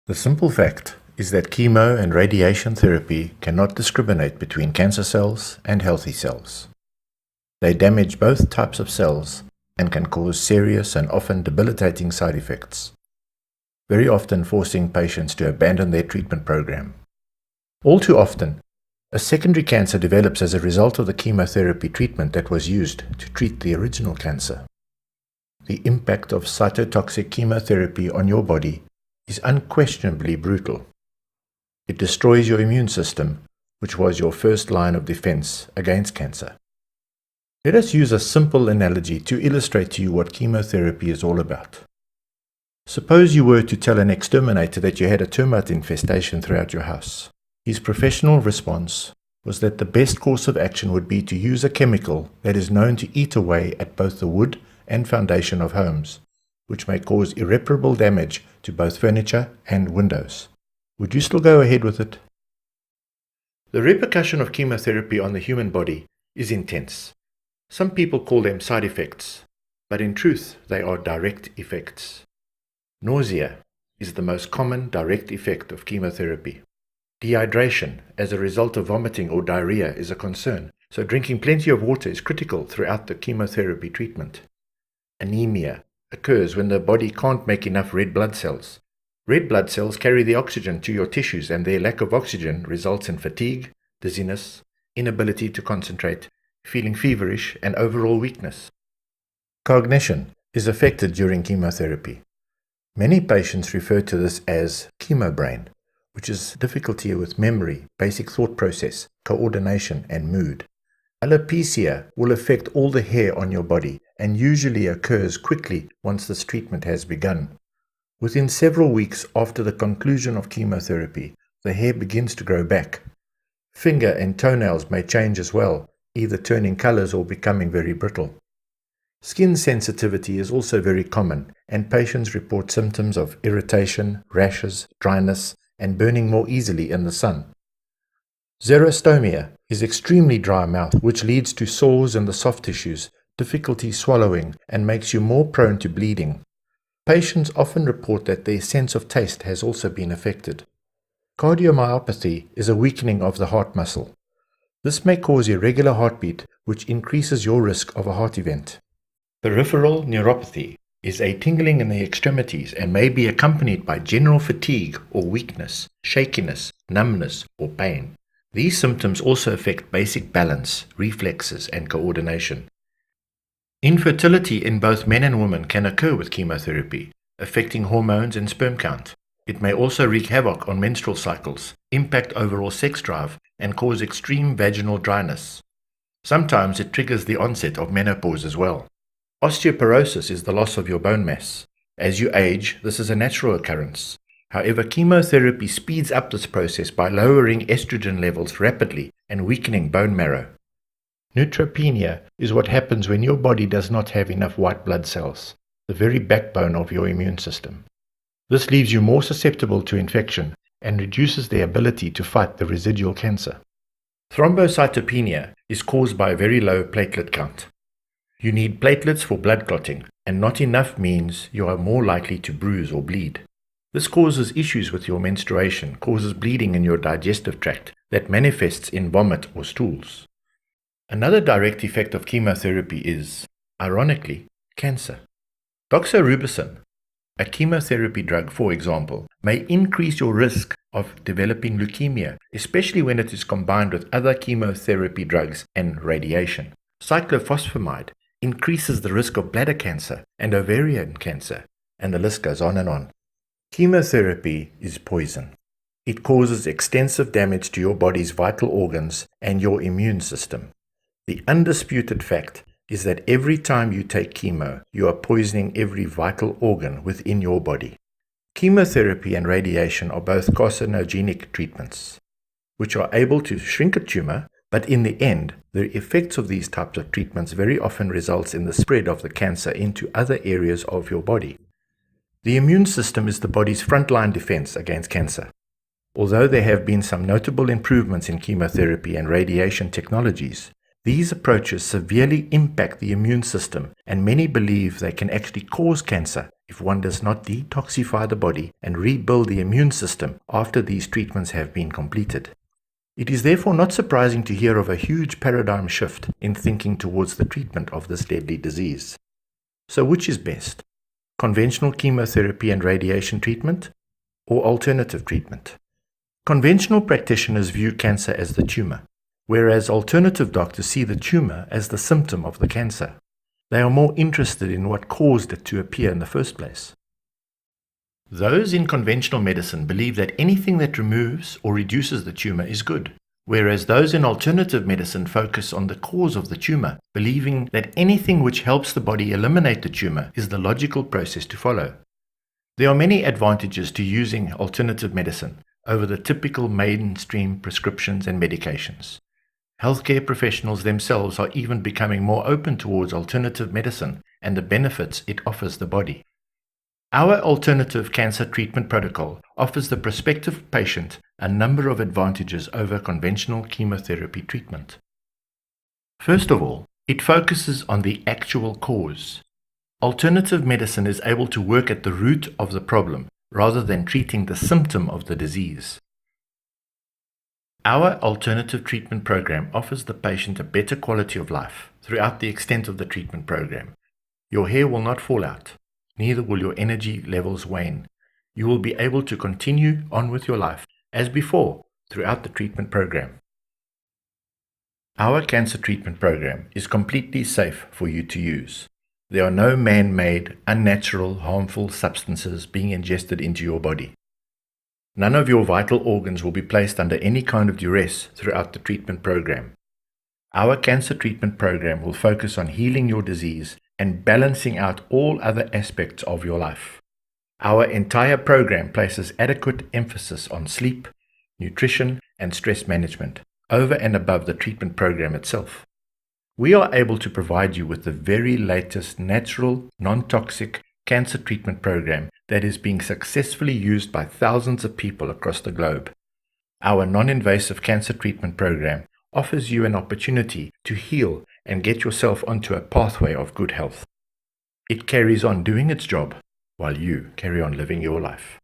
The simple fact is that chemo and radiation therapy cannot discriminate between cancer cells and healthy cells. They damage both types of cells and can cause serious and often debilitating side effects, very often forcing patients to abandon their treatment program. All too often, a secondary cancer develops as a result of the chemotherapy treatment that was used to treat the original cancer. The impact of cytotoxic chemotherapy on your body is unquestionably brutal. It destroys your immune system, which was your first line of defense against cancer. Let us use a simple analogy to illustrate to you what chemotherapy is all about. Suppose you were to tell an exterminator that you had a termite infestation throughout your house. His professional response was that the best course of action would be to use a chemical that is known to eat away at both the wood and foundation of homes, which may cause irreparable damage to both furniture and windows. Would you still go ahead with it? The repercussion of chemotherapy on the human body is intense. Some people call them side effects, but in truth they are direct effects. Nausea is the most common direct effect of chemotherapy. Dehydration as a result of vomiting or diarrhea is a concern, so drinking plenty of water is critical throughout the chemotherapy treatment. Anemia occurs when the body can't make enough red blood cells. Red blood cells carry the oxygen to your tissues, and their lack of oxygen results in fatigue, dizziness, inability to concentrate, feeling feverish, and overall weakness. Cognition is affected during chemotherapy. Many patients refer to this as chemobrain, which is difficulty with memory, basic thought process, coordination, and mood. Alopecia will affect all the hair on your body and usually occurs quickly once this treatment has begun. Within several weeks after the conclusion of chemotherapy, the hair begins to grow back. Finger and toenails may change as well, either turning colors or becoming very brittle. Skin sensitivity is also very common, and patients report symptoms of irritation, rashes, dryness, and burning more easily in the sun. Xerostomia is extremely dry mouth, which leads to sores in the soft tissues, difficulty swallowing, and makes you more prone to bleeding. Patients often report that their sense of taste has also been affected. Cardiomyopathy is a weakening of the heart muscle. This may cause irregular heartbeat, which increases your risk of a heart event. Peripheral neuropathy is a tingling in the extremities and may be accompanied by general fatigue or weakness, shakiness, numbness, or pain. These symptoms also affect basic balance, reflexes, and coordination. Infertility in both men and women can occur with chemotherapy, affecting hormones and sperm count. It may also wreak havoc on menstrual cycles, impact overall sex drive, and cause extreme vaginal dryness. Sometimes it triggers the onset of menopause as well. Osteoporosis is the loss of your bone mass. As you age, this is a natural occurrence. However, chemotherapy speeds up this process by lowering estrogen levels rapidly and weakening bone marrow. Neutropenia is what happens when your body does not have enough white blood cells, the very backbone of your immune system. This leaves you more susceptible to infection and reduces the ability to fight the residual cancer. Thrombocytopenia is caused by a very low platelet count. You need platelets for blood clotting, and not enough means you are more likely to bruise or bleed. This causes issues with your menstruation, causes bleeding in your digestive tract that manifests in vomit or stools. Another direct effect of chemotherapy is, ironically, cancer. Doxorubicin, a chemotherapy drug, for example, may increase your risk of developing leukemia, especially when it is combined with other chemotherapy drugs and radiation. Cyclophosphamide increases the risk of bladder cancer and ovarian cancer, and the list goes on and on. Chemotherapy is poison. It causes extensive damage to your body's vital organs and your immune system. The undisputed fact is that every time you take chemo, you are poisoning every vital organ within your body. Chemotherapy and radiation are both carcinogenic treatments, which are able to shrink a tumor, but in the end, the effects of these types of treatments very often results in the spread of the cancer into other areas of your body. The immune system is the body's frontline defense against cancer. Although there have been some notable improvements in chemotherapy and radiation technologies, these approaches severely impact the immune system, and many believe they can actually cause cancer if one does not detoxify the body and rebuild the immune system after these treatments have been completed. It is therefore not surprising to hear of a huge paradigm shift in thinking towards the treatment of this deadly disease. So which is best? Conventional chemotherapy and radiation treatment, or alternative treatment? Conventional practitioners view cancer as the tumor, whereas alternative doctors see the tumor as the symptom of the cancer. They are more interested in what caused it to appear in the first place. Those in conventional medicine believe that anything that removes or reduces the tumor is good, whereas those in alternative medicine focus on the cause of the tumor, believing that anything which helps the body eliminate the tumor is the logical process to follow. There are many advantages to using alternative medicine over the typical mainstream prescriptions and medications. Healthcare professionals themselves are even becoming more open towards alternative medicine and the benefits it offers the body. Our alternative cancer treatment protocol offers the prospective patient a number of advantages over conventional chemotherapy treatment. First of all, it focuses on the actual cause. Alternative medicine is able to work at the root of the problem rather than treating the symptom of the disease. Our alternative treatment program offers the patient a better quality of life throughout the extent of the treatment program. Your hair will not fall out. Neither will your energy levels wane. You will be able to continue on with your life as before throughout the treatment program. Our cancer treatment program is completely safe for you to use. There are no man-made, unnatural, harmful substances being ingested into your body. None of your vital organs will be placed under any kind of duress throughout the treatment program. Our cancer treatment program will focus on healing your disease and balancing out all other aspects of your life. Our entire program places adequate emphasis on sleep, nutrition, and stress management, over and above the treatment program itself. We are able to provide you with the very latest natural, non-toxic cancer treatment program that is being successfully used by thousands of people across the globe. Our non-invasive cancer treatment program offers you an opportunity to heal and get yourself onto a pathway of good health. It carries on doing its job while you carry on living your life.